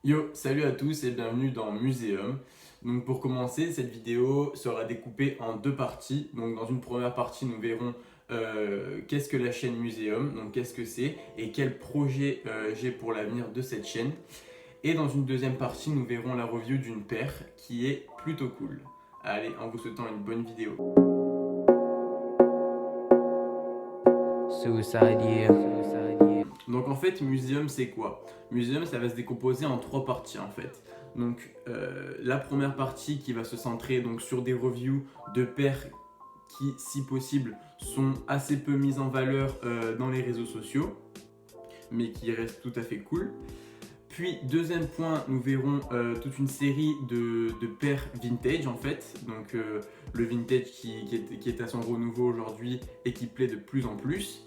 Yo, salut à tous et bienvenue dans Muséum. Donc pour commencer, cette vidéo sera découpée en deux parties. Donc dans une première partie, nous verrons qu'est-ce que la chaîne Muséum, donc qu'est-ce que c'est et quel projet j'ai pour l'avenir de cette chaîne. Et dans une deuxième partie, nous verrons la review d'une paire qui est plutôt cool. Allez, en vous souhaitant une bonne vidéo. Suicide year. Donc en fait, Muséum c'est quoi? Muséum ça va se décomposer en trois parties en fait. Donc la première partie qui va se centrer donc, sur des reviews de paires qui, si possible, sont assez peu mises en valeur dans les réseaux sociaux, mais qui restent tout à fait cool. Puis deuxième point, nous verrons toute une série de paires vintage en fait. Donc le vintage qui est à son renouveau aujourd'hui et qui plaît de plus en plus.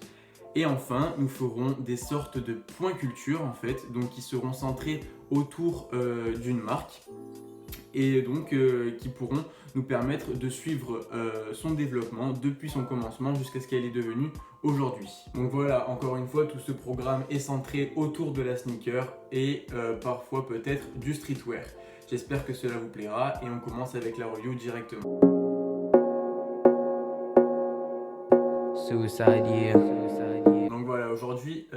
Et enfin, nous ferons des sortes de points culture en fait, donc qui seront centrés autour d'une marque et donc qui pourront nous permettre de suivre son développement depuis son commencement jusqu'à ce qu'elle est devenue aujourd'hui. Donc voilà, encore une fois, tout ce programme est centré autour de la sneaker et parfois peut-être du streetwear. J'espère que cela vous plaira et on commence avec la review directement. Suicide year. Donc voilà, aujourd'hui,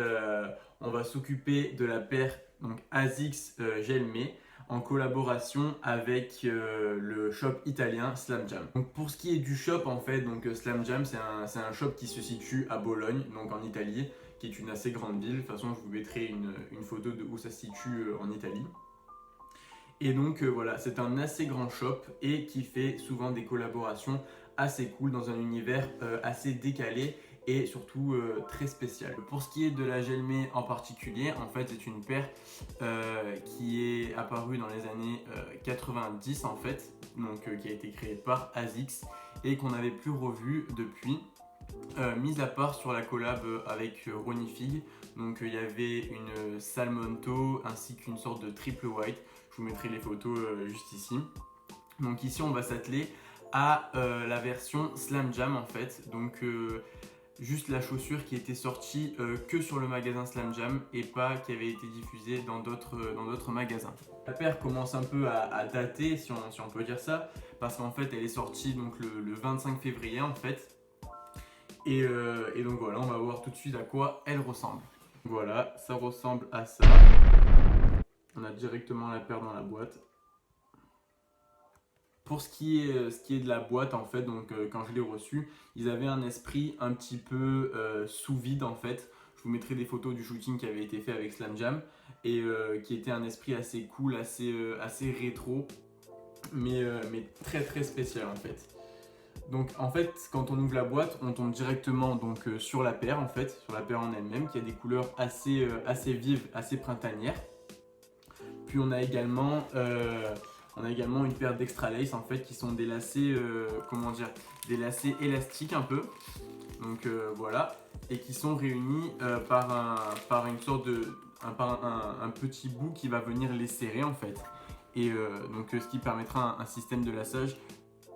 on va s'occuper de la paire donc ASICS Gelmé en collaboration avec le shop italien Slam Jam. Donc pour ce qui est du shop en fait, donc Slam Jam c'est un shop qui se situe à Bologne, donc en Italie, qui est une assez grande ville. De toute façon, je vous mettrai une photo de où ça se situe en Italie. Et donc voilà, c'est un assez grand shop et qui fait souvent des collaborations assez cool dans un univers assez décalé et surtout très spécial. Pour ce qui est de la Gelmé en particulier, en fait c'est une paire qui est apparue dans les années 90 en fait, donc qui a été créée par ASICS et qu'on n'avait plus revu depuis. Mis à part sur la collab avec Ronnie Fig, donc il y avait une Salmonto ainsi qu'une sorte de triple white. Je vous mettrai les photos juste ici. Donc ici on va s'atteler à la version Slam Jam en fait, donc juste la chaussure qui était sortie que sur le magasin Slam Jam et pas qui avait été diffusée dans d'autres magasins. La paire commence un peu à dater si on peut dire ça, parce qu'en fait elle est sortie donc, le 25 février en fait. Et donc voilà, on va voir tout de suite à quoi elle ressemble. Voilà, ça ressemble à ça. On a directement la paire dans la boîte. Pour ce qui est de la boîte en fait, donc quand je l'ai reçue, ils avaient un esprit un petit peu sous vide en fait. Je vous mettrai des photos du shooting qui avait été fait avec Slam Jam et qui était un esprit assez cool, assez rétro, mais très très spécial en fait. Donc en fait, quand on ouvre la boîte, on tombe directement donc, sur la paire en fait, sur la paire en elle-même, qui a des couleurs assez vives, assez printanières. Puis on a également une paire d'extra lace en fait, qui sont des lacets, des lacets élastiques un peu. Donc voilà, et qui sont réunis par une sorte de, un petit bout qui va venir les serrer en fait. Et donc ce qui permettra un système de laçage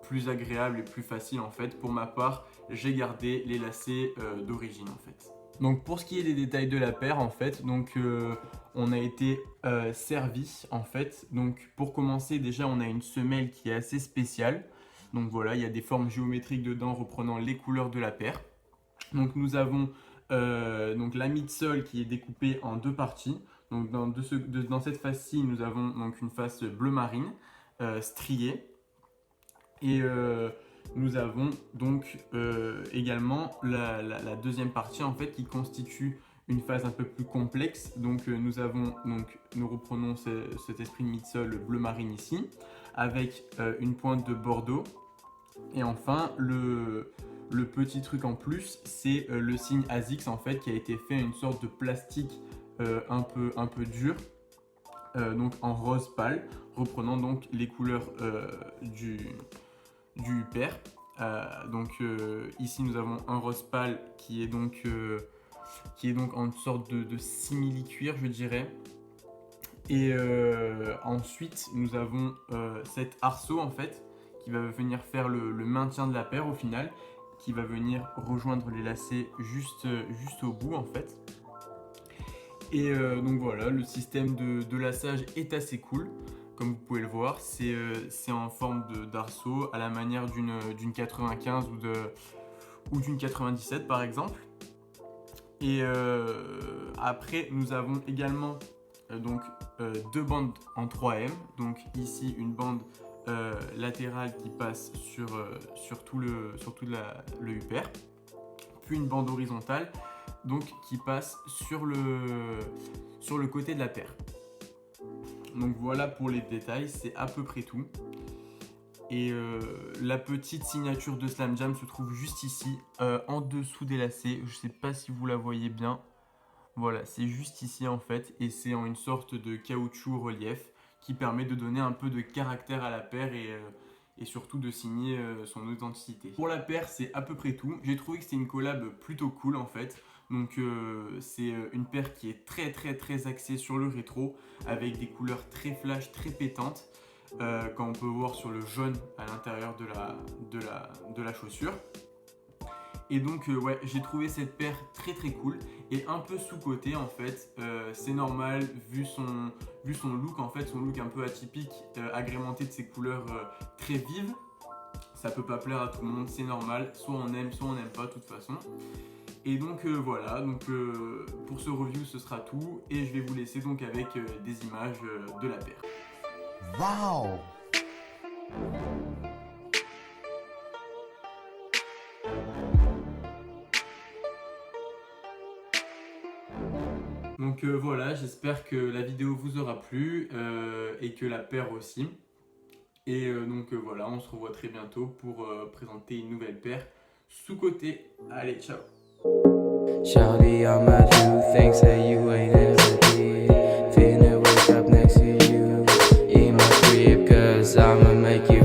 plus agréable et plus facile en fait. Pour ma part, j'ai gardé les lacets d'origine en fait. Donc pour ce qui est des détails de la paire en fait, donc on a été servi en fait. Donc pour commencer, déjà on a une semelle qui est assez spéciale. Donc voilà, il y a des formes géométriques dedans reprenant les couleurs de la paire. Donc nous avons donc la midsole qui est découpée en deux parties. Donc dans cette face-ci, nous avons donc une face bleu marine striée. Et nous avons donc également la deuxième partie en fait qui constitue une phase un peu plus complexe. Donc nous reprenons cet esprit de midsole bleu marine ici avec une pointe de bordeaux. Et enfin le petit truc en plus, c'est le signe ASICS en fait qui a été fait à une sorte de plastique un peu dur. Donc en rose pâle, reprenant donc les couleurs du paire. Ici nous avons un rose pâle qui est donc en sorte de simili-cuir je dirais. Et ensuite nous avons cet arceau en fait qui va venir faire le maintien de la paire au final. qui va venir rejoindre les lacets juste au bout en fait. Et donc voilà, le système de laçage est assez cool. Comme vous pouvez le voir, c'est en forme d'arceau à la manière d'une 95 ou d'une 97 par exemple. Et après, nous avons également deux bandes en 3M. Donc ici, une bande latérale qui passe sur tout le upper. Puis une bande horizontale donc, qui passe sur le côté de la paire. Donc voilà pour les détails, c'est à peu près tout. Et la petite signature de Slam Jam se trouve juste ici, en dessous des lacets. Je ne sais pas si vous la voyez bien. Voilà, c'est juste ici en fait. Et c'est en une sorte de caoutchouc relief qui permet de donner un peu de caractère à la paire et surtout de signer son authenticité. Pour la paire, c'est à peu près tout. J'ai trouvé que c'était une collab plutôt cool en fait. Donc c'est une paire qui est très axée sur le rétro avec des couleurs très flash, très pétantes. Quand on peut voir sur le jaune à l'intérieur de la chaussure. Et donc ouais, j'ai trouvé cette paire très cool et un peu sous-cotée en fait. C'est normal vu son look en fait, son look un peu atypique, agrémenté de ces couleurs très vives. Ça peut pas plaire à tout le monde, c'est normal, soit on aime pas de toute façon. Et donc voilà, pour ce review ce sera tout et je vais vous laisser donc avec des images de la paire. Wow! Donc voilà, j'espère que la vidéo vous aura plu et que la paire aussi. Et voilà, on se revoit très bientôt pour présenter une nouvelle paire sous-cotée. Allez, ciao! Shawty, I'm at you, things that you ain't ever did. Finna wake up next to you in my crib, cause I'ma make you